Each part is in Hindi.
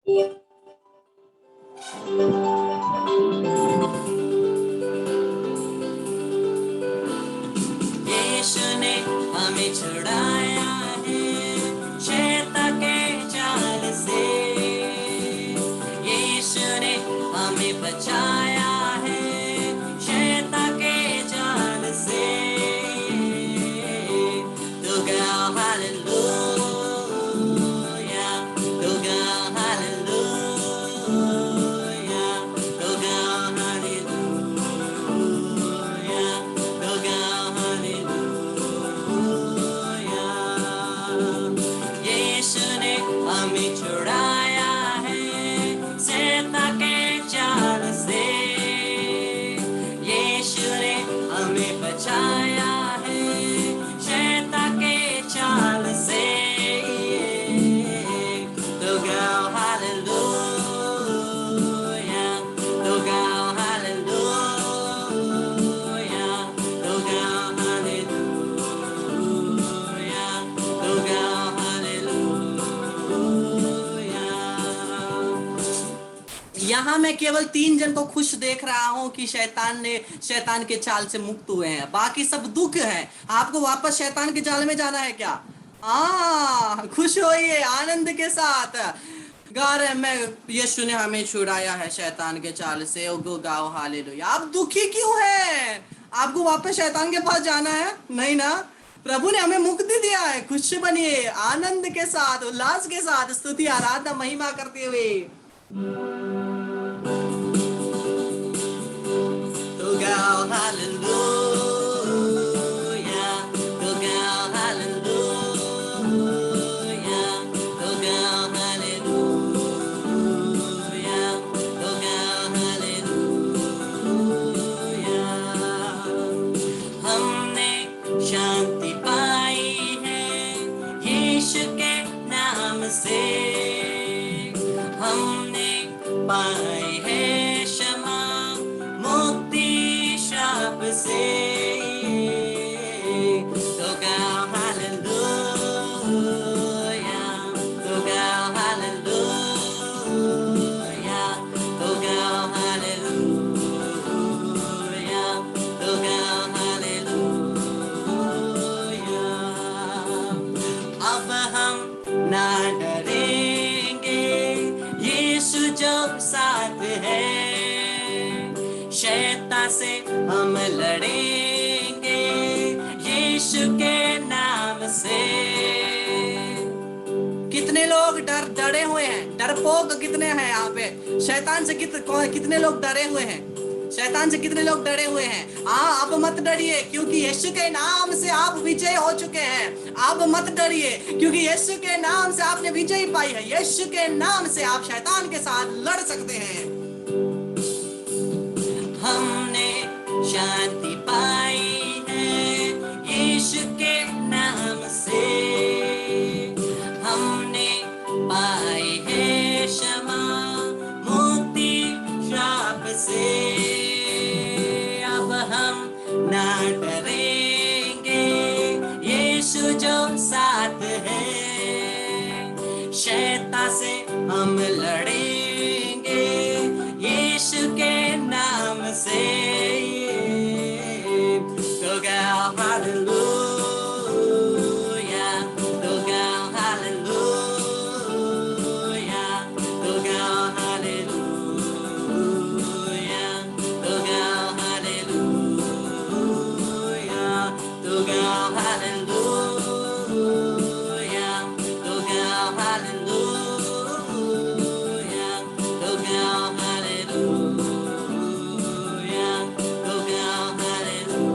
यीशु ने हमें छुड़ाया है शैतान के जाल से। यीशु ने हमें बचाया है शैतान के जाल से। तो गाओ हालेलुया, तो गाओ हालेलुया, तो गाओ हालेलुया, तो गाओ हालेलुया। यीशु ने हमें छुड़ाया है शैतान के जाल से। यीशु ने हमें बचाया है शैतान के जाल से। तो गाओ हालेलुया, तो गाओ हालेलुया, तो गाओ हालेलुया, तो गाओ हालेलुया। यहाँ मैं केवल 3 जन को खुश देख रहा हूँ कि शैतान के चाल से मुक्त हुए हैं, बाकी सब दुख है। आपको वापस शैतान के जाल में जाना है क्या? खुश होइए आनंद के साथ गा रहे मैं, यीशु ने हमें छुड़ाया है शैतान के चाल से। ओ गाओ हालेलुया। आप दुखी क्यों हैं? आपको वापस शैतान के पास जाना है? नहीं ना, प्रभु ने हमें मुक्ति दिया है। खुश बनिए आनंद के साथ, उल्लास के साथ, स्तुति आराधना महिमा करते हुए। तो गाओ हालेलुया, तो गाओ हालेलुया, तो गाओ हालेलुया, तो गाओ हालेलुया। हमने शांति पाई है यीशु के नाम से। हमने पाई है क्षमा मुक्ति शाप से। तो गाओ हालेलुया, तो गाओ हालेलुया, तो गाओ हालेलुया, तो गाओ हालेलुया। अब हम ना डरेंगे यीशु जो साथ है। शैतान से हम लड़ेंगे यीशु के नाम से। कितने लोग डरे हुए हैं? डरपोक कितने हैं यहाँ पे? शैतान से कितने लोग डरे हुए हैं? शैतान से कितने लोग डरे हुए हैं? आप मत डरिए, क्योंकि यीशु के नाम से आप विजय हो चुके हैं। आप मत डरिए, क्योंकि यीशु के नाम से आपने विजय पाई है। यीशु के नाम से आप शैतान के साथ लड़ सकते हैं। हमने शांति पाई है यीशु के नाम से। हमने पाई है क्षमा मुक्ति शाप से। अब हम ना डरेंगे यीशु जो साथ है। शैतान से हम लड़ेंगे यीशु के नाम से। तो गाओ हालेलुया, तो गाओ हालेलुया, तो गाओ हालेलुया, तो गाओ हालेलुया, तो गाओ हालेलुया, तो गाओ हालेलुया, तो गाओ हालेलुया, तो गाओ हालेलुया।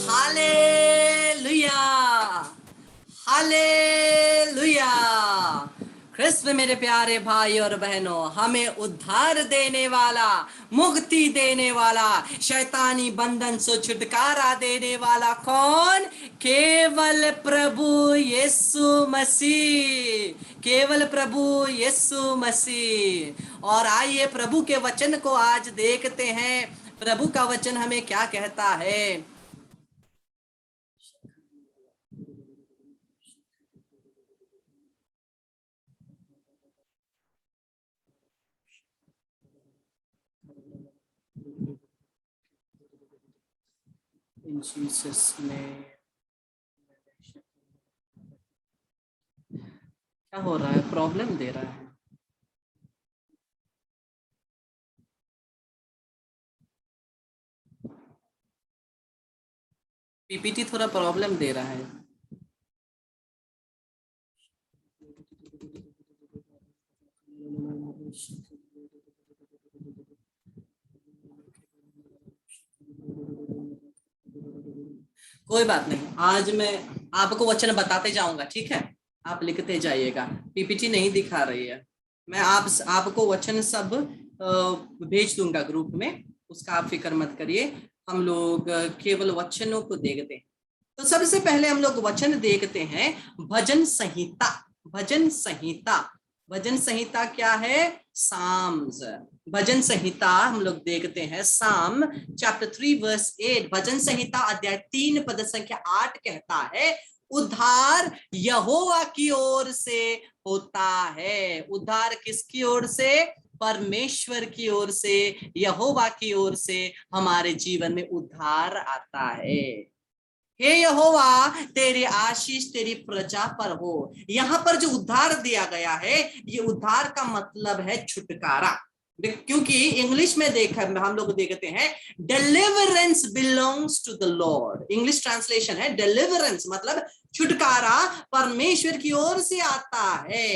Hallelujah, hallelujah. ख्रिस्त में मेरे प्यारे भाई और बहनों, हमें उद्धार देने वाला, मुक्ति देने वाला, शैतानी बंधन से छुटकारा देने वाला कौन? केवल प्रभु यीशु मसीह, केवल प्रभु यीशु मसीह। और आइए प्रभु के वचन को आज देखते हैं। प्रभु का वचन हमें क्या कहता है। इन जीसस नेम। क्या हो रहा है? प्रॉब्लम दे रहा है। पीपीटी थोड़ा प्रॉब्लम दे रहा है। कोई बात नहीं, आज मैं आपको वचन बताते जाऊंगा, ठीक है? आप लिखते जाइएगा। पीपीटी नहीं दिखा रही है। मैं आपको वचन सब भेज दूंगा ग्रुप में, उसका आप फिक्र मत करिए। हम लोग केवल वचनों को देखते हैं। तो सबसे पहले हम लोग वचन देखते हैं भजन संहिता। भजन संहिता, भजन संहिता क्या है? साम्स। भजन संहिता हम लोग देखते हैं। साम चैप्टर 3 वर्स 8, भजन संहिता अध्याय 3 पद संख्या 8 कहता है, उद्धार यहोवा की ओर से होता है। उद्धार किसकी ओर से? परमेश्वर की ओर से, यहोवा की ओर से हमारे जीवन में उद्धार आता है। हे यहोवा, तेरी आशीष तेरी प्रजा पर हो। यहां पर जो उद्धार दिया गया है, ये उद्धार का मतलब है छुटकारा। क्योंकि इंग्लिश में देखा हम लोग देखते हैं, deliverance belongs to the lord. English translation है डिलीवरेंस मतलब छुटकारा परमेश्वर की ओर से आता है।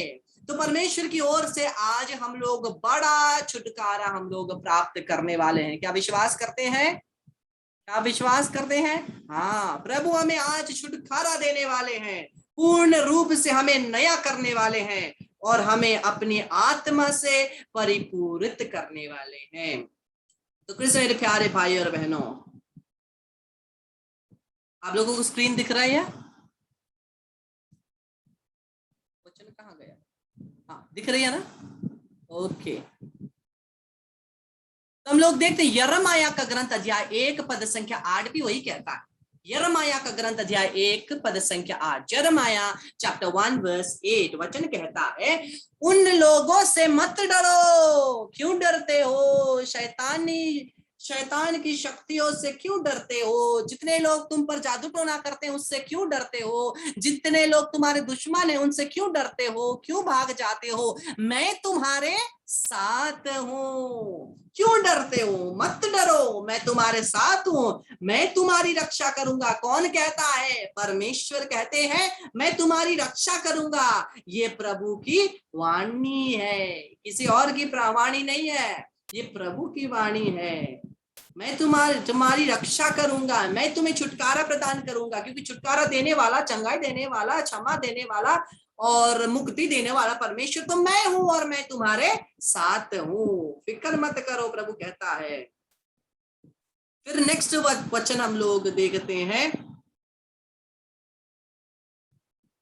तो परमेश्वर की ओर से आज हम लोग बड़ा छुटकारा हम लोग प्राप्त करने वाले हैं। क्या विश्वास करते हैं? क्या विश्वास करते हैं? हाँ, प्रभु हमें आज छुटकारा देने वाले हैं, पूर्ण रूप से हमें नया करने वाले हैं और हमें अपनी आत्मा से परिपूरित करने वाले हैं। तो कृष्ण मेरे प्यारे भाई और बहनों, आप लोगों को स्क्रीन दिख रहा है? वचन कहाँ गया? हाँ, दिख रही है ना? ओके। तो हम लोग देखते हैं यिर्मयाह का ग्रंथ अध्याय 1 पद संख्या 8 भी वही कहता है। यिर्मयाह का ग्रंथ अध्याय 1 पद संख्या 8, यिर्मयाह चैप्टर 1 वर्स 8 वचन कहता है, उन लोगों से मत डरो। क्यों डरते हो? शैतान की शक्तियों से क्यों डरते हो? जितने लोग तुम पर जादू टोना करते हैं उससे क्यों डरते हो? जितने लोग तुम्हारे दुश्मन हैं उनसे क्यों डरते हो? क्यों भाग जाते हो? मैं तुम्हारे साथ हूं। क्यों डरते हो? मत डरो, मैं तुम्हारे साथ हूं, मैं तुम्हारी रक्षा करूंगा। कौन कहता है? परमेश्वर कहते हैं, मैं तुम्हारी रक्षा करूंगा। ये प्रभु की वाणी है, किसी और की वाणी नहीं है, ये प्रभु की वाणी है। मैं तुम्हारी रक्षा करूंगा, मैं तुम्हें छुटकारा प्रदान करूंगा। क्योंकि छुटकारा देने वाला, चंगाई देने वाला, क्षमा देने वाला और मुक्ति देने वाला परमेश्वर तो मैं हूं और मैं तुम्हारे साथ हूं। फिक्र मत करो, प्रभु कहता है। फिर नेक्स्ट वचन हम लोग देखते हैं,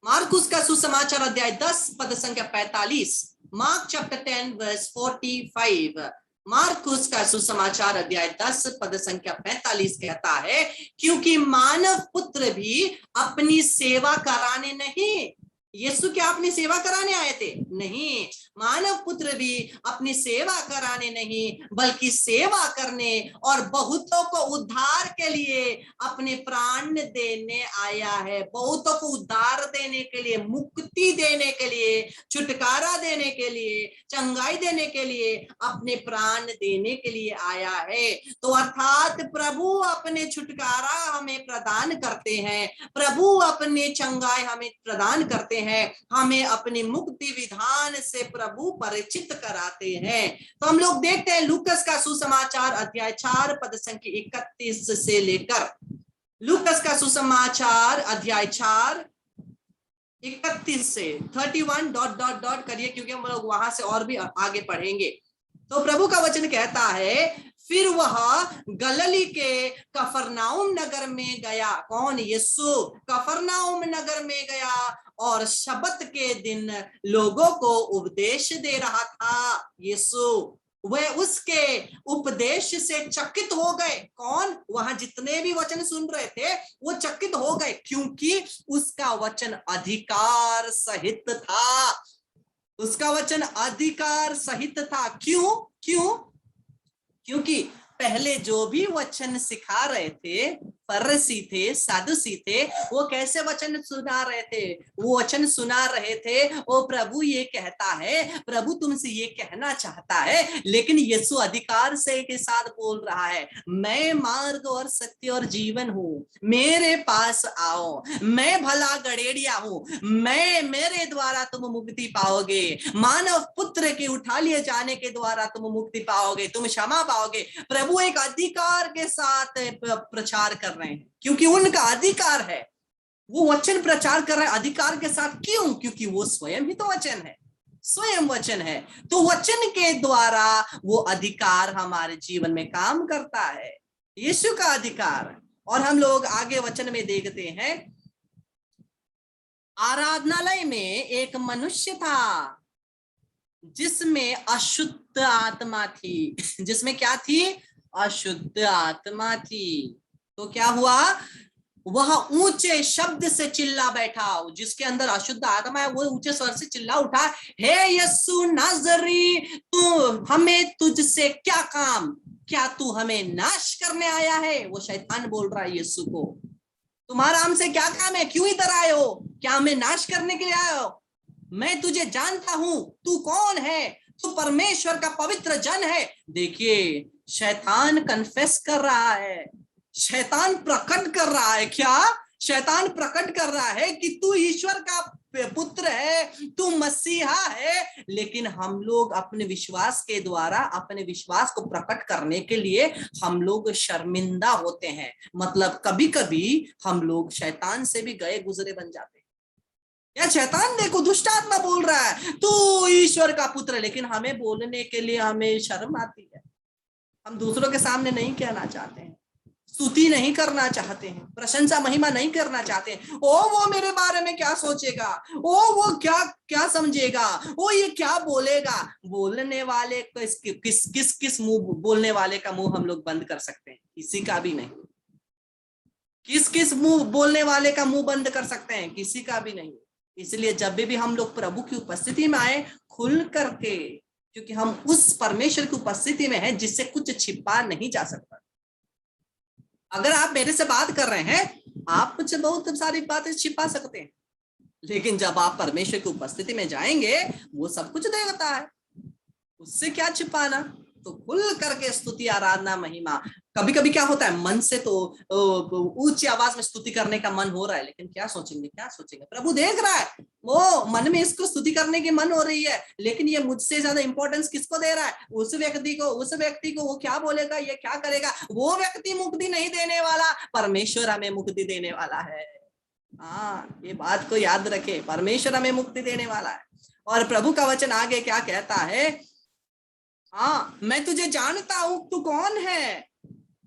मार्कुस का सुसमाचार अध्याय 10 पद संख्या 45। Mark chapter 10 verse 45। मार्कुस का सुसमाचार अध्याय 10 पद संख्या 45 कहता है, क्योंकि मानव पुत्र भी अपनी सेवा कराने नहीं, यीशु क्या अपनी सेवा कराने आए थे? नहीं, मानव पुत्र भी अपनी सेवा कराने नहीं बल्कि सेवा करने और बहुतों को उद्धार के लिए अपने प्राण देने आया है। बहुतों को उद्धार देने के लिए, मुक्ति देने के लिए, छुटकारा देने के लिए, चंगाई देने के लिए, अपने प्राण देने के लिए आया है। तो अर्थात प्रभु अपने छुटकारा हमें प्रदान करते हैं, प्रभु अपने चंगाई हमें प्रदान करते हैं, हमें अपनी मुक्ति विधान से प्रभु परिचित कराते हैं। तो हम लोग देखते हैं लूकस का सुसमाचार अध्याय 4 पद संख्या 31 से लेकर, लूकस का सुसमाचार अध्याय 4 31 से 31 डॉट डॉट डॉट करिए, क्योंकि हम लोग वहां से और भी आगे पढ़ेंगे। तो प्रभु का वचन कहता है, फिर वह गलील के कफरनाउम नगर में गया। कौन? यीशु कफरनाउम नगर में गया और शबत के दिन लोगों को उपदेश दे रहा था। यीशु, वह उसके उपदेश से चकित हो गए। कौन? वहां जितने भी वचन सुन रहे थे वो चकित हो गए, क्योंकि उसका वचन अधिकार सहित था। उसका वचन अधिकार सहित था। क्यों? क्यों? क्योंकि पहले जो भी वचन सिखा रहे थे फरीसी थे, सादुसी थे, वो कैसे वचन सुना रहे थे? वो वचन सुना रहे थे, ओ प्रभु ये कहता है, प्रभु तुमसे ये कहना चाहता है, लेकिन यीशु अधिकार से के साथ बोल रहा है, मैं मार्ग और सत्य और जीवन हूँ, मेरे पास आओ, मैं भला गड़ेड़िया हूँ, मेरे द्वारा तुम मुक्ति पाओगे, मानव पुत्र के उठा लिए जाने के द्वारा तुम मुक्ति पाओगे, तुम क्षमा पाओगे। प्रभु एक अधिकार के साथ प्रचार कर रहे हैं, क्योंकि उनका अधिकार है, वो वचन प्रचार कर रहे हैं अधिकार के साथ। क्यों? क्योंकि वो स्वयं ही तो वचन है, स्वयं वचन है। तो वचन के द्वारा वो अधिकार हमारे जीवन में काम करता है, यीशु का अधिकार। और हम लोग आगे वचन में देखते हैं, आराधनालय में एक मनुष्य था जिसमें अशुद्ध आत्मा थी। जिसमें क्या थी? अशुद्ध आत्मा थी। तो क्या हुआ? वह ऊंचे शब्द से चिल्ला बैठा, जिसके अंदर अशुद्ध आत्मा है वो ऊंचे स्वर से चिल्ला उठा, हे यीशु नाज़री, तू हमें तुझसे क्या काम? क्या तू हमें नाश करने आया है? वो शैतान बोल रहा है यीशु को, तुम्हारा हमसे क्या काम है? क्यों इधर आए हो? क्या हमें नाश करने के लिए आए हो? मैं तुझे जानता हूं, तू कौन है? तू परमेश्वर का पवित्र जन है। देखिए, शैतान कन्फेस कर रहा है, शैतान प्रकट कर रहा है। क्या? शैतान प्रकट कर रहा है कि तू ईश्वर का पुत्र है, तू मसीहा है। लेकिन हम लोग अपने विश्वास के द्वारा अपने विश्वास को प्रकट करने के लिए हम लोग शर्मिंदा होते हैं। मतलब कभी कभी हम लोग शैतान से भी गए गुजरे बन जाते हैं। या शैतान देखो, दुष्ट आत्मा बोल रहा है तू ईश्वर का पुत्र है, लेकिन हमें बोलने के लिए हमें शर्म आती है। हम दूसरों के सामने नहीं कहना चाहते हैं, स्तुति नहीं करना चाहते हैं, प्रशंसा महिमा नहीं करना चाहते हैं। ओ वो मेरे बारे में क्या सोचेगा, ओ वो क्या क्या समझेगा, ओ ये क्या बोलेगा। बोलने वाले को किस किस किस मुंह, बोलने वाले का मुंह हम लोग बंद कर सकते हैं? किसी का भी नहीं। किस किस मुंह, बोलने वाले का मुंह बंद कर सकते हैं? किसी का भी नहीं। इसलिए जब भी हम लोग प्रभु की उपस्थिति में आए, खुल करके, क्योंकि हम उस परमेश्वर की उपस्थिति में हैं जिससे कुछ छिपा नहीं जा सकता। अगर आप मेरे से बात कर रहे हैं, आप मुझसे बहुत सारी बातें छिपा सकते हैं, लेकिन जब आप परमेश्वर की उपस्थिति में जाएंगे, वो सब कुछ देखता है, उससे क्या छिपाना। तो खुल करके स्तुति, आराधना, महिमा। कभी कभी क्या होता है, मन से तो ऊंची आवाज में स्तुति करने का मन हो रहा है, लेकिन क्या सोचेंगे, क्या सोचेंगे? प्रभु देख रहा है, वो मन में इसको स्तुति करने की मन हो रही है, लेकिन ये मुझसे ज्यादा इंपॉर्टेंस किसको दे रहा है? उस व्यक्ति को। उस व्यक्ति को वो क्या बोलेगा, ये क्या करेगा? वो व्यक्ति मुक्ति नहीं देने वाला, परमेश्वर हमें मुक्ति देने वाला है। हाँ, ये बात को याद रखे, परमेश्वर हमें मुक्ति देने वाला है। और प्रभु का वचन आगे क्या कहता है? हाँ, मैं तुझे जानता हूं, तू कौन है?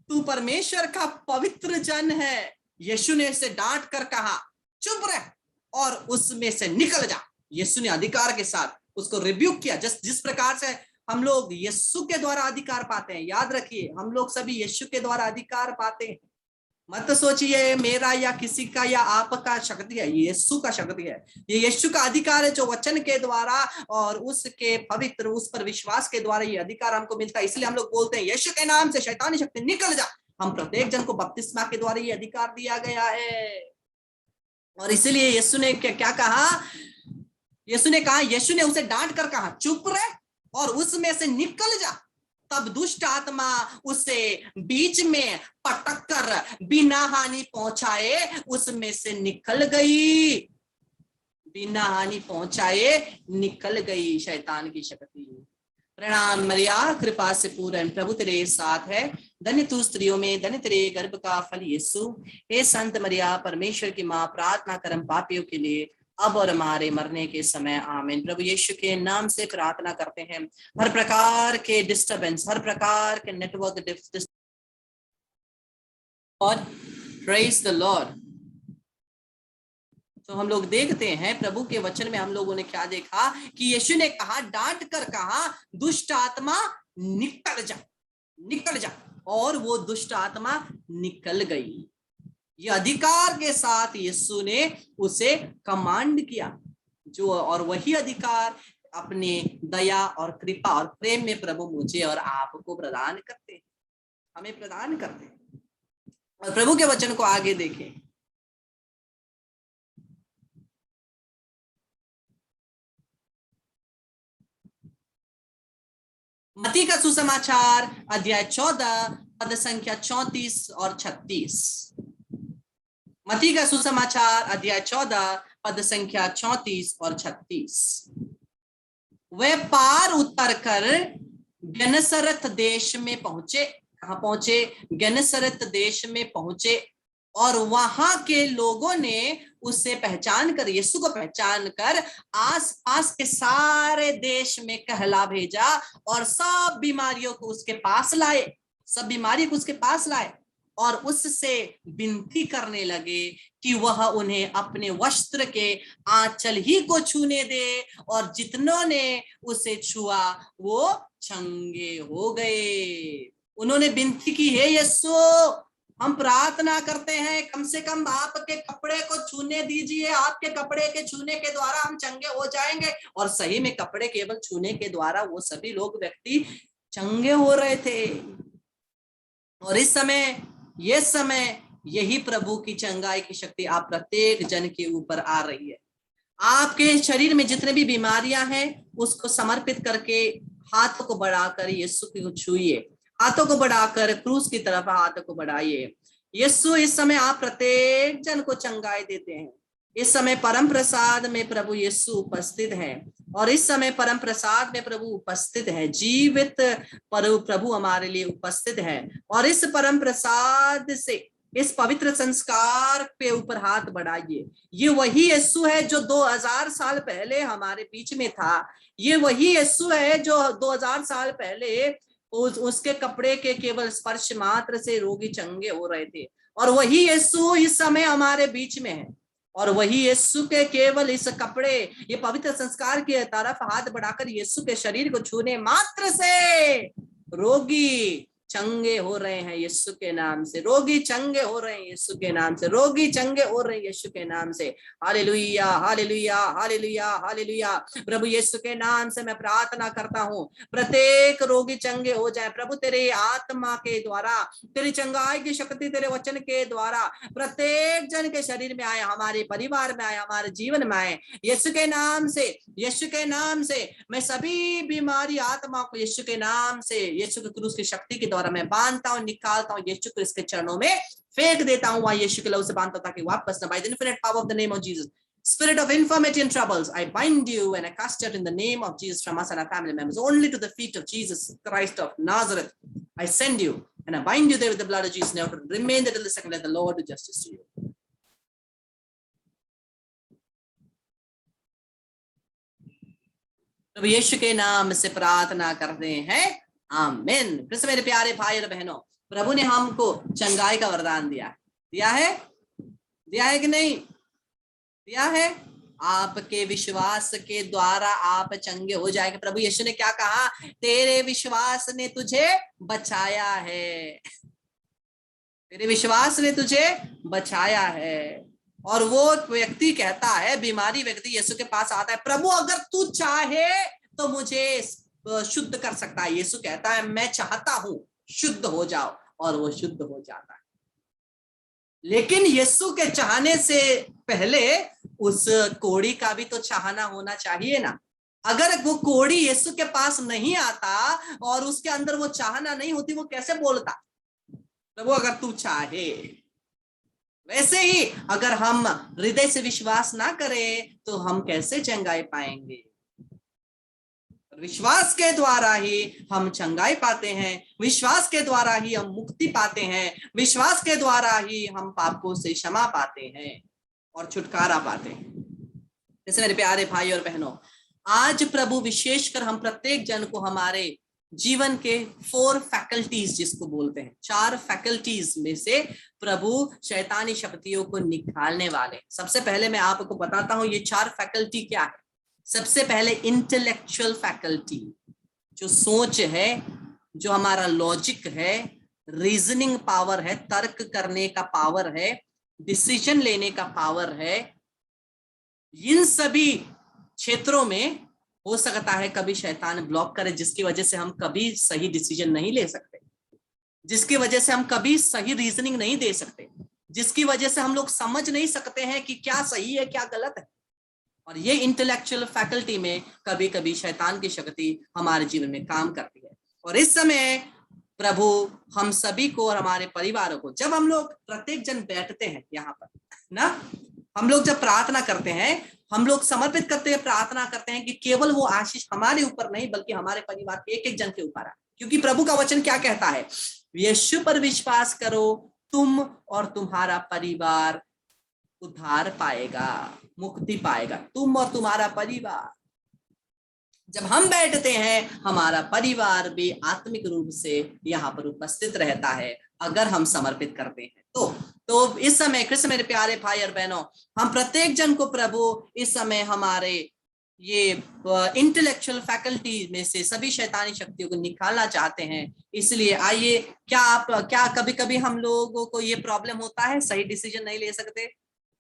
तू परमेश्वर का पवित्र जन है। यीशु ने इसे डांट कर कहा, चुप रह और उसमें से निकल जा। यीशु ने अधिकार के साथ उसको रिब्यूक किया। जिस प्रकार से हम लोग यीशु के द्वारा अधिकार पाते हैं, याद रखिए, हम लोग सभी यीशु के द्वारा अधिकार पाते हैं। मत सोचिए मेरा या किसी का या आपका शक्ति है, ये यीशु का शक्ति है, ये यीशु का अधिकार है, जो वचन के द्वारा और उसके पवित्र, उस पर विश्वास के द्वारा ये अधिकार हमको मिलता है। इसलिए हम लोग बोलते हैं, यीशु के नाम से शैतानी शक्ति निकल जा। हम प्रत्येक जन को बपतिस्मा के द्वारा ये अधिकार दिया गया है। और इसीलिए यीशु ने क्या कहा? यीशु ने कहा, यीशु ने उसे डांट कर कहा, चुप रह और उसमें से निकल जा। तब दुष्ट आत्मा उसे बीच में पटक कर बिना हानि पहुंचाए उसमें से निकल गई। बिना हानि पहुंचाए निकल गई शैतान की शक्ति। प्रणाम मरिया, कृपा से पूर्ण प्रभु तेरे साथ है, धन्य तू स्त्रियों में, धन्य तेरे गर्भ का फल यीशु। हे संत मरिया, परमेश्वर की माँ, प्रार्थना कर हम पापियों के लिए, अब और हमारे मरने के समय, आमीन। प्रभु यीशु के नाम से प्रार्थना करते हैं, हर प्रकार के डिस्टरबेंस, हर प्रकार के नेटवर्क और प्रेज द लॉर्ड। तो हम लोग देखते हैं प्रभु के वचन में हम लोगों ने क्या देखा कि यीशु ने कहा, डांट कर कहा, दुष्ट आत्मा निकल जा, निकल जा। और वो दुष्ट आत्मा निकल गई। ये अधिकार के साथ यीशु ने उसे कमांड किया, जो और वही अधिकार अपने दया और कृपा और प्रेम में प्रभु मुझे और आपको प्रदान करते हैं, हमें प्रदान करते हैं। और प्रभु के वचन को आगे देखें। मत्ती का सुसमाचार अध्याय 14 पद संख्या 34 और 36। मत्ती का सुसमाचार अध्याय 14 पद संख्या 34 और 36। वे पार उतर कर गन्नसरत देश में पहुंचे। कहां पहुंचे? गन्नसरत देश में पहुंचे। और वहां के लोगों ने उसे पहचान कर, यीशु को पहचान कर आस-पास के सारे देश में कहला भेजा और सब बीमारियों को उसके पास लाए, सब बीमारी को उसके पास लाए और उससे विनती करने लगे कि वह उन्हें अपने वस्त्र के आंचल ही को छूने दे, और जितनों ने उसे छुआ वो चंगे हो गए। उन्होंने विनती की, हे यीशु, हम प्रार्थना करते हैं कम से कम आपके कपड़े को छूने दीजिए, आपके कपड़े के छूने के द्वारा हम चंगे हो जाएंगे। और सही में कपड़े केवल छूने के द्वारा वो सभी लोग व्यक्ति चंगे हो रहे थे। और इस समय, ये समय, यही प्रभु की चंगाई की शक्ति आप प्रत्येक जन के ऊपर आ रही है। आपके शरीर में जितने भी बीमारियां हैं उसको समर्पित करके हाथों को बढ़ाकर यीशु को छूइए, हाथों को बढ़ाकर क्रूस की तरफ हाथों को बढ़ाइए। यीशु, इस समय आप प्रत्येक जन को चंगाई देते हैं। इस समय परम प्रसाद में प्रभु यीशु उपस्थित है, और इस समय परम प्रसाद में प्रभु उपस्थित है, जीवित प्रभु हमारे लिए उपस्थित है। और इस परम प्रसाद से, इस पवित्र संस्कार पे ऊपर हाथ बढ़ाइए। ये वही यीशु है जो 2000 साल पहले हमारे बीच में था। ये वही यीशु है जो 2000 साल पहले उसके कपड़े के केवल स्पर्श मात्र से रोगी चंगे हो रहे थे। और वही यीशु इस समय हमारे बीच में है, और वही यीशु के केवल इस कपड़े, ये पवित्र संस्कार की तरफ हाथ बढ़ाकर यीशु के शरीर को छूने मात्र से रोगी चंगे हो रहे हैं यीशु के नाम से। रोगी चंगे हो रहे हैं यीशु के नाम से। रोगी चंगे हो रहे हैं यीशु के नाम से। Hallelujah, hallelujah, hallelujah, hallelujah. प्रभु यीशु के नाम से मैं प्रार्थना करता हूँ, प्रत्येक रोगी चंगे हो जाए प्रभु, तेरे आत्मा के द्वारा, तेरी चंगाई की शक्ति तेरे वचन के द्वारा प्रत्येक जन के शरीर में आए, हमारे परिवार में आए, हमारे जीवन में आए, यीशु के नाम से। यीशु के नाम से मैं सभी बीमारी आत्मा को यीशु के नाम से, यीशु के क्रूस की शक्ति के द्वारा मैं बांधता हूँ, निकालता हूँ, यीशु क्रिस्त के चरणों में फेंक देता हूँ, वहां यीशु के लहू से बांधता हूँ ताकि वापस न। By the infinite power of the name of Jesus, spirit of infirmity and troubles, I bind you and I cast it in the name of Jesus from us and our family members only to the feet of Jesus Christ of Nazareth. I send you and I bind you there with the blood of Jesus. Now to remain there till the second, let the Lord do justice to you. प्रभु यीशु के नाम से प्रार्थना करते हैं, आमीन। फिर से मेरे प्यारे भाई और बहनों, प्रभु ने हमको चंगाई का वरदान दिया है, दिया है कि नहीं? दिया है। आपके विश्वास के द्वारा आप चंगे हो जाएंगे। प्रभु यीशु ने क्या कहा? तेरे विश्वास ने तुझे बचाया है, तेरे विश्वास ने तुझे बचाया है। और वो व्यक्ति कहता है, बीमारी व्यक्ति यीशु के पास आता है, प्रभु अगर तू चाहे तो मुझे शुद्ध कर सकता है। यीशु कहता है, मैं चाहता हूं शुद्ध हो जाओ, और वो शुद्ध हो जाता है। लेकिन यीशु के चाहने से पहले उस कोढ़ी का भी तो चाहना होना चाहिए ना। अगर वो कोढ़ी यीशु के पास नहीं आता और उसके अंदर वो चाहना नहीं होती, वो कैसे बोलता प्रभु अगर तू चाहे? वैसे ही अगर हम हृदय से विश्वास ना करें तो हम कैसे चंगाई पाएंगे? विश्वास के द्वारा ही हम चंगाई पाते हैं, विश्वास के द्वारा ही हम मुक्ति पाते हैं, विश्वास के द्वारा ही हम पापों से क्षमा पाते हैं और छुटकारा पाते हैं। जैसे मेरे प्यारे भाई और बहनों, आज प्रभु विशेषकर हम प्रत्येक जन को हमारे जीवन के 4 फैकल्टीज जिसको बोलते हैं, 4 फैकल्टीज में से प्रभु शैतानी शक्तियों को निकालने वाले। सबसे पहले मैं आपको बताता हूं ये 4 फैकल्टी क्या है। सबसे पहले इंटेलेक्चुअल फैकल्टी, जो सोच है, जो हमारा लॉजिक है, रीजनिंग पावर है, तर्क करने का पावर है, डिसीजन लेने का पावर है। इन सभी क्षेत्रों में हो सकता है कभी शैतान ब्लॉक करे, जिसकी वजह से हम कभी सही डिसीजन नहीं ले सकते। जिसकी वजह से हम कभी सही रीजनिंग नहीं दे सकते, जिसकी वजह से हम लोग समझ नहीं सकते हैं कि क्या सही है क्या गलत है। और ये इंटेलेक्चुअल फैकल्टी में कभी कभी शैतान की शक्ति हमारे जीवन में काम करती है। और इस समय प्रभु हम सभी को और हमारे परिवारों को, जब हम लोग प्रत्येक जन बैठते हैं यहाँ पर ना, हम लोग जब प्रार्थना करते हैं, हम लोग समर्पित करते हुए प्रार्थना करते हैं कि केवल वो आशीष हमारे ऊपर नहीं बल्कि हमारे परिवार के एक एक जन के ऊपर है। क्योंकि प्रभु का वचन क्या कहता है, यीशु पर विश्वास करो तुम और तुम्हारा परिवार उद्धार पाएगा, मुक्ति पाएगा, तुम और तुम्हारा परिवार। जब हम बैठते हैं हमारा परिवार भी आत्मिक रूप से यहाँ पर उपस्थित रहता है अगर हम समर्पित करते हैं तो इस समय कृष्ण मेरे प्यारे भाई और बहनों, हम प्रत्येक जन को प्रभु इस समय हमारे ये इंटेलेक्चुअल फैकल्टी में से सभी शैतानी शक्तियों को निकालना चाहते हैं। इसलिए आइए, क्या कभी कभी हम लोगों को ये प्रॉब्लम होता है, सही डिसीजन नहीं ले सकते,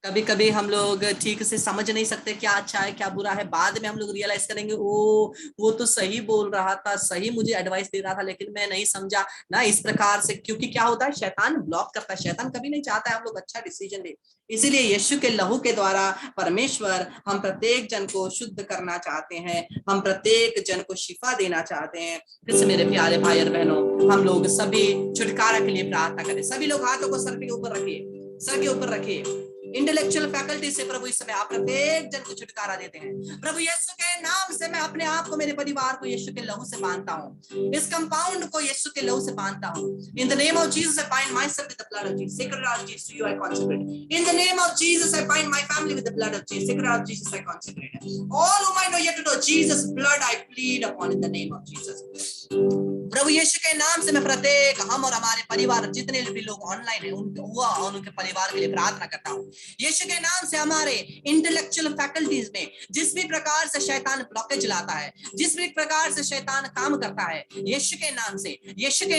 कभी कभी हम लोग ठीक से समझ नहीं सकते क्या अच्छा है क्या बुरा है, बाद में हम लोग रियलाइज करेंगे वो तो सही बोल रहा था, सही मुझे एडवाइस दे रहा था लेकिन मैं नहीं समझा ना, इस प्रकार से। क्योंकि क्या होता है, शैतान ब्लॉक करता है, शैतान कभी नहीं चाहता है हम लोग अच्छा डिसीजन ले। इसीलिए यीशु के लहू के द्वारा परमेश्वर हम प्रत्येक जन को शुद्ध करना चाहते हैं, हम प्रत्येक जन को शिफा देना चाहते हैं। इससे मेरे प्यारे भाई और बहनों, हम लोग सभी छुटकारा के लिए प्रार्थना करें। सभी लोग हाथों को सर के ऊपर रखिए, सर के ऊपर रखिए। इंटेलेक्चुअल फैकल्टी से प्रभु इस समय आप प्रत्येक जन को छुटकारा देते हैं। प्रभु यीशु के नाम से मैं अपने आप को, मेरे परिवार को यीशु के लहू से बांधता हूँ, इस कंपाउंड को यीशु के लहू से बांधता हूँ। In the name of Jesus I bind myself with the blood of Jesus, sacred of Jesus to you I consecrate. In the name of Jesus I bind my family with the blood of Jesus, sacred of Jesus I consecrate. All whom I know yet to know Jesus blood I plead upon in the name of Jesus. प्रभु यीशु के नाम से मैं प्रत्येक हम और हमारे परिवार जितने भी लोग ऑनलाइन है उनके परिवार के लिए प्रार्थना करता हूँ। यीशु के नाम से हमारे इंटेलेक्चुअल फैकल्टीज में जिस भी प्रकार से शैतान ब्लॉकेज लाता है, जिस भी प्रकार से शैतान काम करता है, यीशु के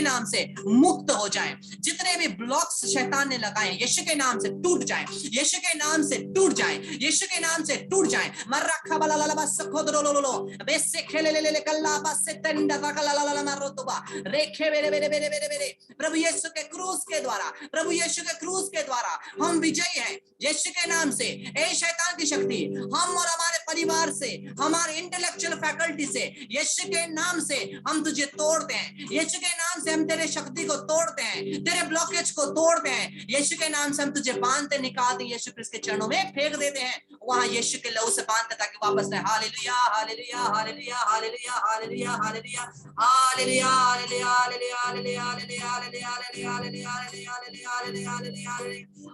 नाम से मुक्त हो जाए। जितने भी ब्लॉक्स शैतान ने लगाए यीशु के नाम से टूट जाए, यीशु के नाम से टूट जाए, यीशु के नाम से टूट जाए। मर्रखा बलाला बस खोदरोलोलो बेसे खेलेलेले कल्ला बस तंडा रकलाला मारोतुबा रेखे बेरे बेरे बेरे बेरे बेरे। प्रभु यीशु के क्रूस के द्वारा, प्रभु यीशु के क्रूस के द्वारा हम विजयी हैं। यीशु के नाम से ए शैतान की शक्ति हम और हमारे परिवार से, हमारे इंटेलेक्चुअल फैकल्टी से, यीशु के नाम से हम तुझे तोड़ते हैं। यीशु के नाम से हम तेरे शक्ति को तोड़ते हैं, तेरे ब्लॉकेज को तोड़ते हैं। यीशु के नाम से हम तुझे बांधते निकालते, यीशु क्रिस्त के चरणों में फेंक देते हैं, वहां यीशु के लहू से बांधते ताकि वापस आए। Hallelujah hallelujah hallelujah hallelujah hallelujah hallelujah hallelujah hallelujah hallelujah hallelujah hallelujah hallelujah hallelujah hallelujah hallelujah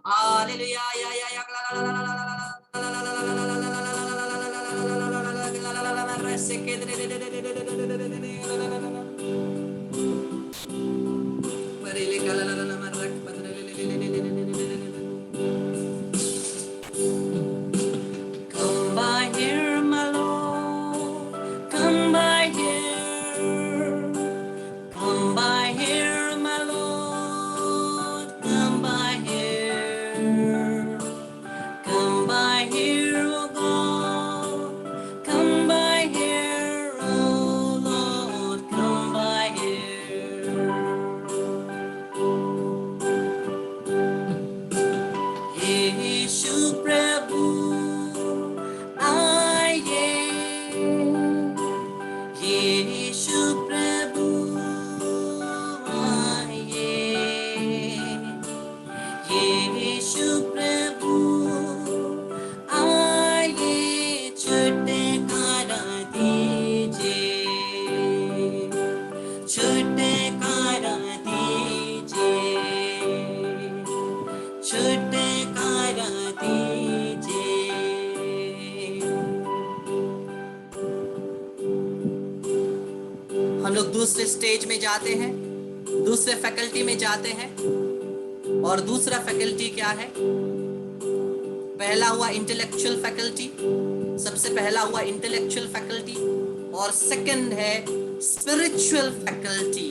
hallelujah या या Come by here, my Lord, come by here. Come by here, my Lord, come by here. Come by here, oh God, come by here, oh Lord, come by here. यीशु प्रभु आइए, यीशु प्रभु आइए, यीशु प्रभु आइए, छुटकारा दीजिए, छुटकारा दीजिए, छुटकारा दीजिए। हम लोग दूसरे स्टेज में जाते हैं, दूसरे फैकल्टी में जाते हैं। और दूसरा फैकल्टी क्या है? पहला हुआ इंटेलेक्चुअल फैकल्टी, सबसे पहला हुआ इंटेलेक्चुअल फैकल्टी, और सेकंड है स्पिरिचुअल फैकल्टी,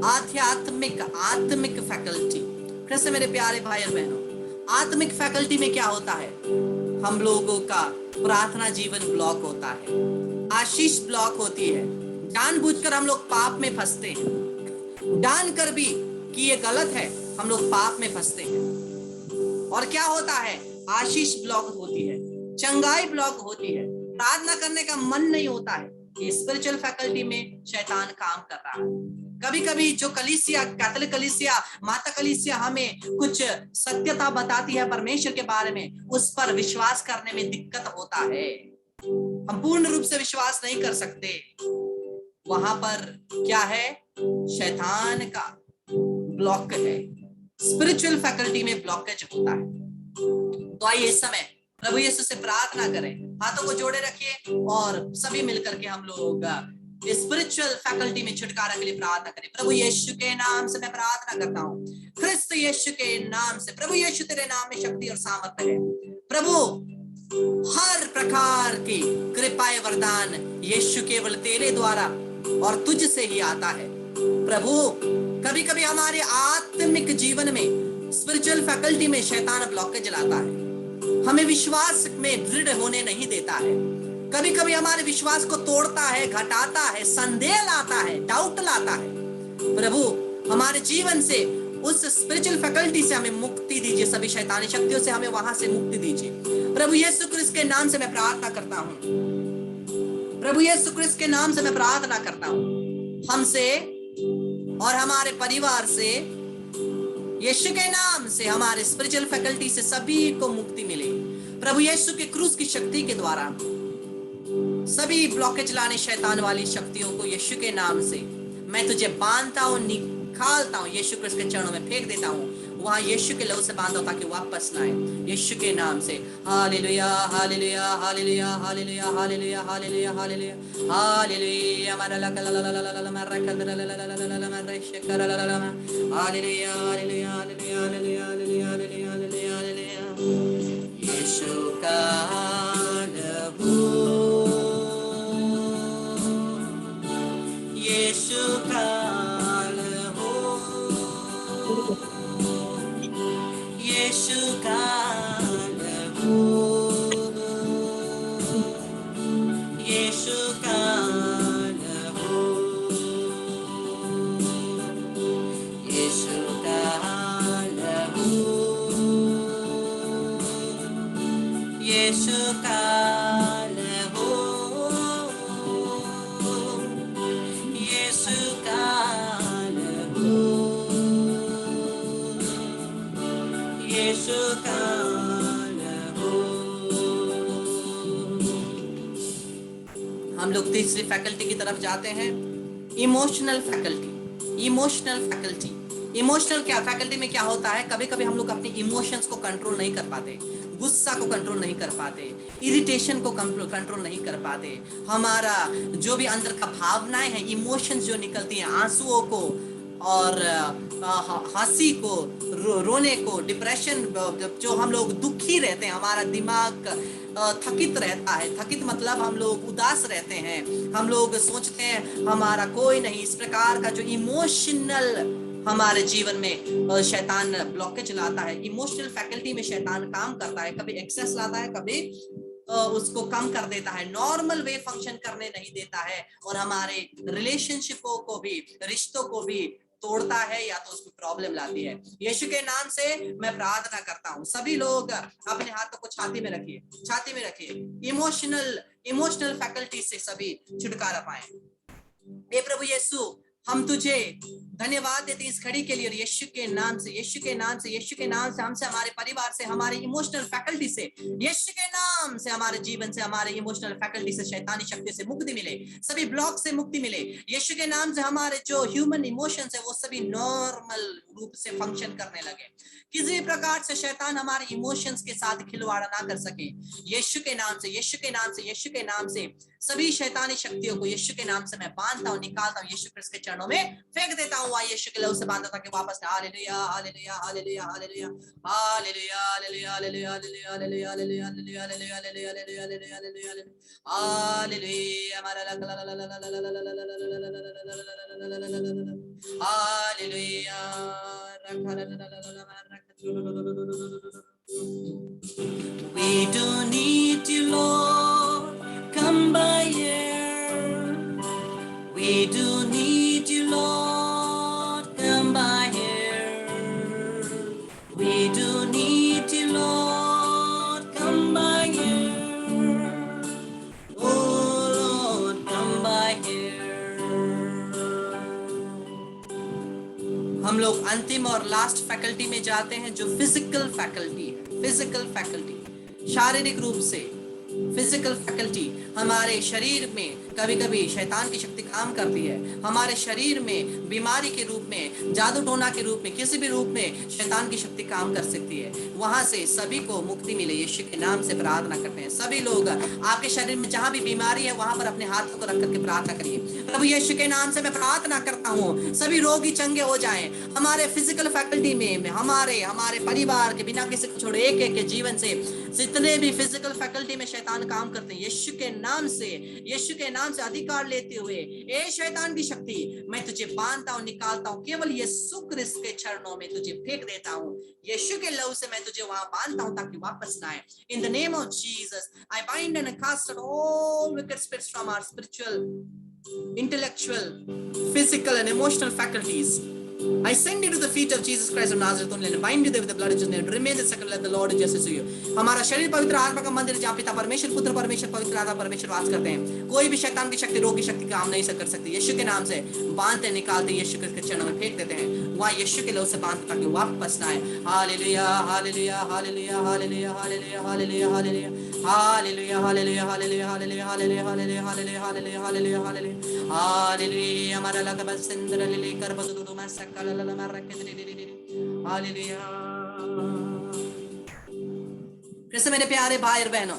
आत्मिक फैकल्टी। कैसे मेरे प्यारे भाई और बहनों, आत्मिक फैकल्टी में क्या होता है? हम लोगों का प्रार्थना जीवन ब्लॉक होता है, आशीष ब्लॉक होती है, जानबूझकर हम लोग पाप में फंसते हैं, जानकर भी कि ये गलत है, हम लोग पाप में फंसते हैं। और क्या होता है, आशीष ब्लॉक होती है, चंगाई ब्लॉक होती है, प्रार्थना करने का मन नहीं होता है। ये स्पिरिचुअल फैकल्टी में शैतान काम कर रहा है। कभी कभी जो कलीसिया, कैथोलिक कलीसिया, माता कलीसिया हमें कुछ सत्यता बताती है परमेश्वर के बारे में, उस पर विश्वास करने में दिक्कत होता है। हम पूर्ण रूप से विश्वास नहीं कर सकते। वहां पर क्या है, शैतान का ब्लॉक है, स्पिरिचुअल फैकल्टी में ब्लॉकेज होता है। तो आइए इस समय प्रभु यीशु से प्रार्थना करें, हाथों को जोड़े रखिए और सभी मिलकर के हम लोग स्पिरिचुअल फैकल्टी में छुटकारा के लिए प्रार्थना करें। प्रभु यीशु के नाम से मैं प्रार्थना करता हूँ, ख्रिस्त यीशु के नाम से। प्रभु यीशु तेरे नाम में शक्ति और सामर्थ्य है। प्रभु हर प्रकार की कृपाएं वरदान यीशु केवल तेरे द्वारा और तुझ से ही आता है। प्रभु कभी कभी हमारे आत्मिक जीवन में स्पिरिचुअल फैकल्टी में शैतान ब्लॉकेज लाता है, हमें विश्वास में दृढ़ होने नहीं देता है। कभी कभी हमारे विश्वास को तोड़ता है, घटाता है, संदेह लाता है, डाउट लाता है। प्रभु हमारे जीवन से उस स्पिरिचुअल फैकल्टी से हमें मुक्ति दीजिए, सभी शैतानी शक्तियों से हमें वहां से मुक्ति दीजिए। प्रभु यीशु क्रिस्त के नाम से मैं प्रार्थना करता हूँ, प्रभु यीशु क्रिस्त के नाम से मैं प्रार्थना करता हूँ, हमसे और हमारे परिवार से, यीशु के नाम से हमारे स्पिरिचुअल फैकल्टी से सभी को मुक्ति मिले। प्रभु यीशु के क्रूस की शक्ति के द्वारा सभी ब्लॉकेज लाने शैतान वाली शक्तियों को यीशु के नाम से मैं तुझे बांधता हूँ, निकालता हूँ, यीशु क्रिस्त के चरणों में फेंक देता हूँ, वहां यीशु के लहू से बांधो ताकि वापस ना आए, यीशु के नाम से। Hallelujah hallelujah hallelujah hallelujah hallelujah hallelujah hallelujah hallelujah hallelujah hallelujah Yeshu का लहू, यीशु का लहू, यीशु का लहू, यीशु का लहू, यीशु का लहू, यीशु का लहू, यीशु का लहू, यीशु का लहू। हम लोग तीसरी फैकल्टी की तरफ जाते हैं, emotional faculty. Emotional faculty, emotional क्या फैकल्टी में क्या होता है, कभी कभी हम लोग अपने इमोशंस को कंट्रोल नहीं कर पाते, गुस्सा को कंट्रोल नहीं कर पाते, इरिटेशन को कंट्रोल नहीं कर पाते, हमारा जो भी अंदर का भावनाएं हैं, इमोशंस जो निकलती हैं, आंसुओं को और हंसी को, रोने को, डिप्रेशन, जो हम लोग दुखी रहते हैं, हमारा दिमाग थकित रहता है, थकित मतलब हम लोग उदास रहते हैं, हम लोग सोचते हैं हमारा कोई नहीं, इस प्रकार का जो इमोशनल हमारे जीवन में शैतान ब्लॉकेज लाता है, इमोशनल फैकल्टी में शैतान काम करता है, कभी एक्सेस लाता है, कभी उसको कम कर देता है, नॉर्मल वे फंक्शन करने नहीं देता है, और हमारे रिलेशनशिपों को भी, रिश्तों को भी तोड़ता है या तो उसमें प्रॉब्लम लाती है। यीशु के नाम से मैं प्रार्थना करता हूँ, सभी लोग अपने हाथों को छाती में रखिए, छाती में रखिए, इमोशनल फैकल्टी से सभी छुटकारा पाए। हे प्रभु यीशु, हम तुझे धन्यवाद देते इस घड़ी के लिए, और यीशु के नाम से, यीशु के नाम से, यीशु के नाम से हमसे, हमारे परिवार से, हमारे इमोशनल फैकल्टी से, यीशु के नाम से हमारे जीवन से, हमारे इमोशनल फैकल्टी से, शैतानी शक्ति से मुक्ति मिले, सभी ब्लॉक से मुक्ति मिले। यीशु के नाम से हमारे जो ह्यूमन इमोशंस है वो सभी नॉर्मल रूप से फंक्शन करने लगे, किसी प्रकार से शैतान हमारे इमोशंस के साथ खिलवाड़ ना कर सके। यीशु के नाम से, यीशु के नाम से, यीशु के नाम से सभी शैतानी शक्तियों को यीशु के नाम से मैं बांधता हूँ, निकालता हूँ, यीशु क्रिस्त के चरणों में फेंक देता हूँ, यीशु के लहू से बांधता ताकि वापस। Hallelujah hallelujah hallelujah hallelujah hallelujah hallelujah hallelujah hallelujah hallelujah hallelujah hallelujah hallelujah We do need you, Lord, come by here. We do need you, Lord, हम लोग अंतिम और लास्ट फैकल्टी में जाते हैं, जो फिजिकल फैकल्टी है। फिजिकल फैकल्टी, शारीरिक रूप से फिजिकल फैकल्टी। हमारे शरीर में कभी कभी शैतान की शक्ति काम करती है। हमारे शरीर में बीमारी के रूप में, जादू टोना के रूप में, किसी भी रूप में शैतान की शक्ति काम कर सकती है। वहां से सभी को मुक्ति मिले, यीशु के नाम से प्रार्थना करते हैं। सभी लोग आपके शरीर में जहां भी बीमारी है वहां पर अपने हाथों को रख करके प्रार्थना करिए। प्रभु यीशु के नाम से मैं प्रार्थना करता हूँ, सभी रोगी चंगे हो जाएं। हमारे फिजिकल फैकल्टी में, हमारे परिवार के, बिना किसी को छोड़े एक एक के जीवन से जितने भी फिजिकल फैकल्टी में शैतान काम करते हैं, यीशु के नाम से अधिकार लेते हुए, ए शैतान की शक्ति, मैं तुझे बांधता हूं, निकालता हूं। केवल यीशु क्रिस्त के चरणों में तुझे फेंक देता हूं। यीशु के लहू से मैं तुझे वहां बांधता हूं ताकि वापस ना आए। In the name of Jesus I bind and cast out all wicked spirits from our spiritual, intellectual, physical and emotional faculties. I send you to the feet of Jesus Christ of Nazareth only and bind you there with the blood of Jesus and remain the second, let the Lord justice to you. हमारा शरीर पवित्र आत्मा का मंदिर, जहाँ पिता परमेश्वर, पुत्र परमेश्वर, पवित्र आत्मा परमेश्वर वास करते हैं। कोई भी शैतान की शक्ति, रोग की शक्ति काम नहीं कर सकती। यीशु के नाम से बांधते, निकालते, यीशु के चरणों में फेंक देते हैं। वहाँ यीशु के लहू से बांधते ताकि वापस ना आए। Hallelujah, hallelujah, hallelujah, hallelujah, hallelujah, hallelujah, hallelujah, hallelujah, hallelujah, hallelujah, hallelujah, hallelujah, hallelujah, hallelujah, hallelujah, hallelujah, hallelujah, hallelujah. हमारा लगा बस सिंदर ले कर बदलो मैं सकल लला मैं रख दे दे। हालेलुया। कृष्ण मेरे प्यारे भाई और बहनों,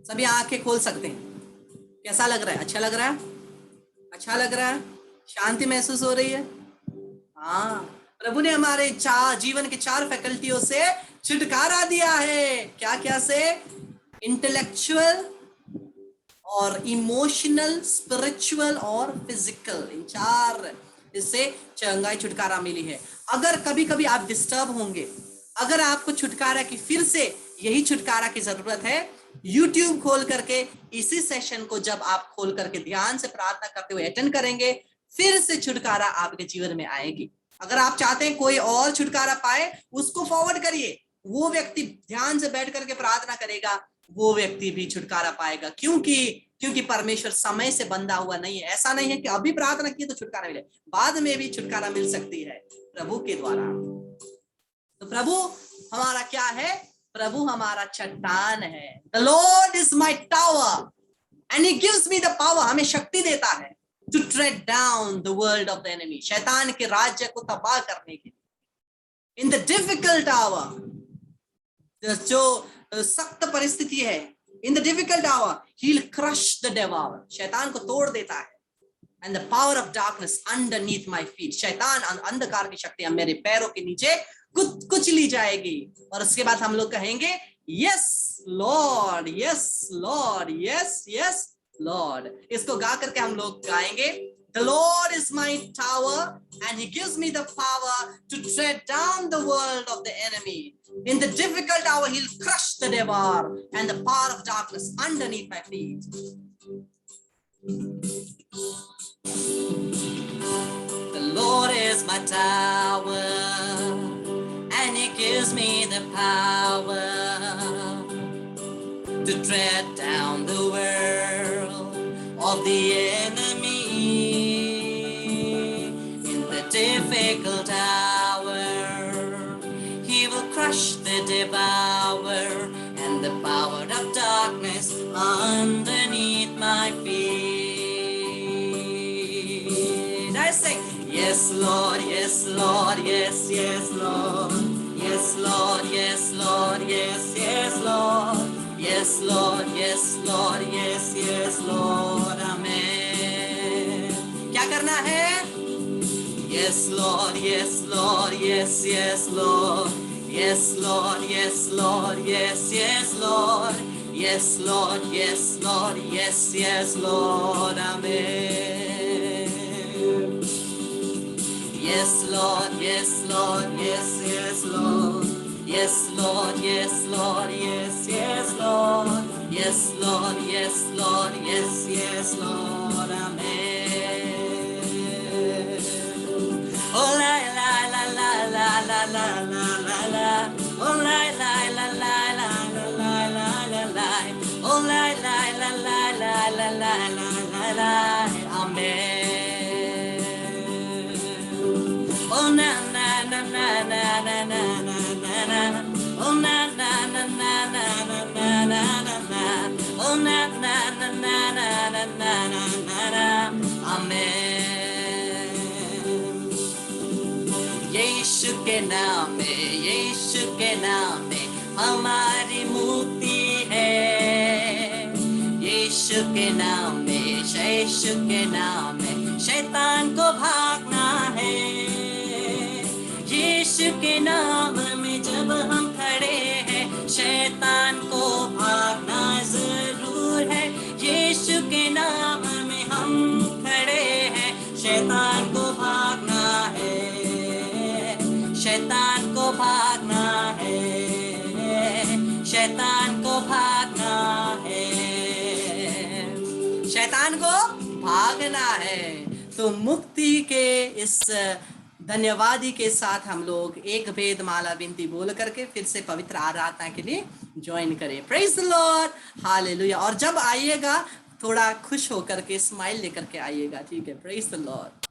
सभी आंखें खोल सकते हैं। कैसा लग रहा है? अच्छा लग रहा है? अच्छा लग रहा है? शांति महसूस हो रही है? हाँ, प्रभु ने हमारे जीवन के 4 फैकल्टियों से छुटकारा दिया है। क्या क्या से? इंटेलेक्चुअल और इमोशनल, स्पिरिचुअल और फिजिकल, इन 4 इससे चंगाई, छुटकारा मिली है। अगर कभी कभी आप डिस्टर्ब होंगे, अगर आपको छुटकारा की, फिर से यही छुटकारा की जरूरत है, YouTube खोल करके इसी सेशन को जब आप खोल करके ध्यान से प्रार्थना करते हुए अटेंड करेंगे, फिर से छुटकारा आपके जीवन में आएगी। अगर आप चाहते हैं कोई और छुटकारा पाए, उसको फॉरवर्ड करिए। वो व्यक्ति ध्यान से बैठ करके प्रार्थना करेगा, वो व्यक्ति भी छुटकारा पाएगा। क्योंकि परमेश्वर समय से बंधा हुआ नहीं है। ऐसा नहीं है कि अभी प्रार्थना की तो छुटकारा मिले, बाद में भी छुटकारा मिल सकती है प्रभु के द्वारा। तो प्रभु हमारा क्या है? प्रभु हमारा चट्टान है। The Lord is my tower and he gives me the power, हमें शक्ति देता है to tread down the world of the enemy, शैतान के राज्य को तबाह करने के लिए। In the difficult hour, जो सख्त परिस्थिति है, in the difficult hour he'll crush the devourer, शैतान को तोड़ देता है। And the power of darkness underneath my feet, शैतान, अंधकार की शक्तियां मेरे पैरों के नीचे कुचली जाएगी। और उसके बाद हम लोग कहेंगे yes Lord, yes Lord, yes yes Lord. इसको गा करके हम लोग गाएंगे, The Lord is my tower and he gives me the power to tread down the world of the enemy. In the difficult hour he'll crush the devourer and the power of darkness underneath my feet. The Lord is my tower and he gives me the power to tread down the world of the enemy. In the difficult hour he will crush the devourer and the power of darkness underneath my feet. I say yes Lord, yes Lord, yes yes Lord, yes Lord, yes Lord, yes yes Lord, yes Lord, yes Lord, yes yes Lord, amen. क्या करना है? Yes Lord, yes Lord, yes yes Lord, yes Lord, yes Lord, yes yes Lord, yes Lord, yes Lord, yes yes Lord, amen. Yes Lord, yes Lord, yes yes Lord, yes Lord, yes Lord, yes yes Lord, yes Lord, yes Lord, yes yes Lord, amen. Oh la la la la la la la la la la, oh la la la la la la la la la la, oh la la la la la la la la la la, amen. Oh na na na na na na na na, oh na na na na na na na na na, आमेन। यीशु के नाम में, यीशु के नाम में हमारी मुक्ति है। यीशु के नाम में, यीशु के नाम में शैतान को भागना है। यीशु के नाम में जब हम खड़े हैं, शैतान को भागना जरूर है। यीशु के नाम में हम खड़े हैं, शैतान को भागना है, शैतान को भागना है, शैतान को भागना है, शैतान को भागना है। तो मुक्ति के इस धन्यवादी के साथ हम लोग एक भेद माला विनती बोल करके फिर से पवित्र आराधना के लिए ज्वाइन करें। Praise the Lord, hallelujah. और जब आइएगा थोड़ा खुश होकर के, स्माइल लेकर के आइएगा, ठीक है। Praise the Lord.